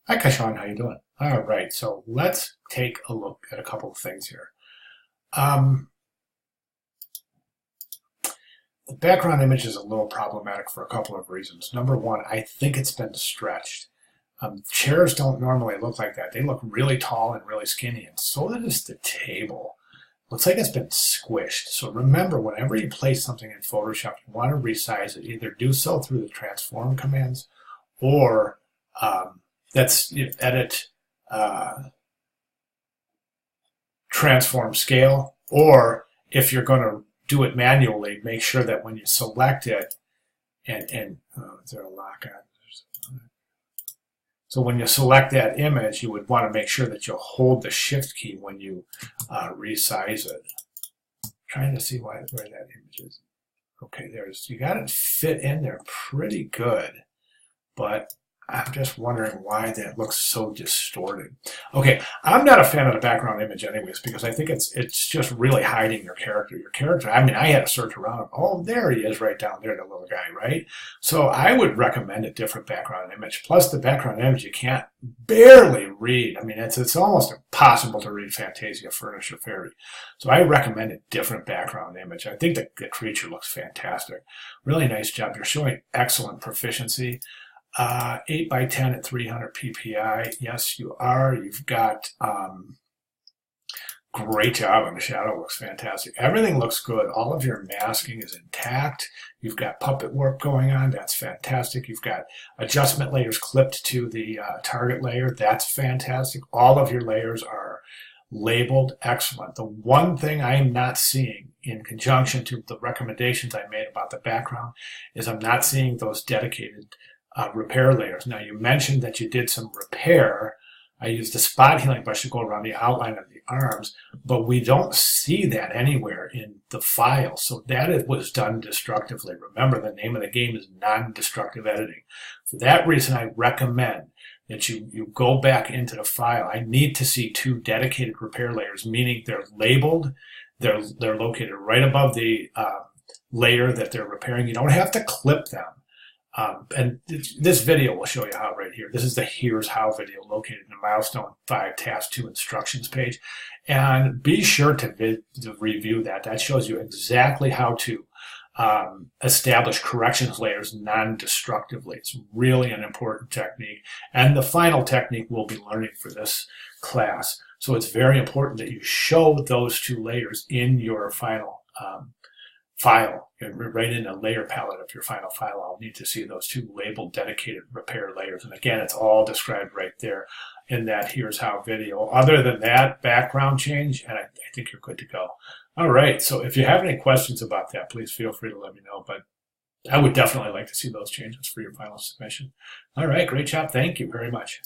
Hi, Kashan. How you doing? All right, so let's take a look at a couple of things here. Um, the background image is a little problematic for a couple of reasons. Number one, I think it's been stretched. Chairs don't normally look like that. They look really tall and really skinny, and so does the table. Looks like it's been squished. So remember, whenever you place something in Photoshop, you want to resize it. Either do so through the transform commands, or that's edit. Transform scale, or if you're going to do it manually, make sure that when you select it, and is there a lock on? So when you select that image, you would want to make sure that you hold the shift key when you resize it. I'm trying to see where that image is. Okay, you got it fit in there pretty good, but I'm just wondering why that looks so distorted. Okay, I'm not a fan of the background image anyways, because I think it's just really hiding your character. Your character, I mean, I had to search around. Oh, there he is right down there, the little guy, right? So I would recommend a different background image. Plus the background image, you can't barely read. I mean, it's almost impossible to read Fantasia Furniture Fairy. So I recommend a different background image. I think the creature looks fantastic. Really nice job. You're showing excellent proficiency. 8 by 10 at 300 ppi. Yes, you are. You've got great job on the shadow. Looks fantastic. Everything looks good. All of your masking is intact. You've got puppet work going on. That's fantastic. You've got adjustment layers clipped to the target layer. That's fantastic. All of your layers are labeled. Excellent. The one thing I am not seeing in conjunction to the recommendations I made about the background is I'm not seeing those dedicated repair layers. Now, you mentioned that you did some repair. I used the spot healing brush to go around the outline of the arms, but we don't see that anywhere in the file. So that was done destructively. Remember, the name of the game is non-destructive editing. For that reason, I recommend that you go back into the file. I need to see 2 dedicated repair layers, meaning they're labeled. They're located right above the layer that they're repairing. You don't have to clip them. And this video will show you how right here. This is the Here's How video located in the Milestone 5 Task 2 instructions page. And be sure to review that. That shows you exactly how to establish corrections layers non-destructively. It's really an important technique. And the final technique we'll be learning for this class. So it's very important that you show those 2 layers in your final file, right in the layer palette of your final file. I'll need to see those 2 labeled dedicated repair layers. And again, it's all described right there in that Here's How video. Other than that, background change, and I think you're good to go. All right, so if you have any questions about that, please feel free to let me know. But I would definitely like to see those changes for your final submission. All right, great job. Thank you very much.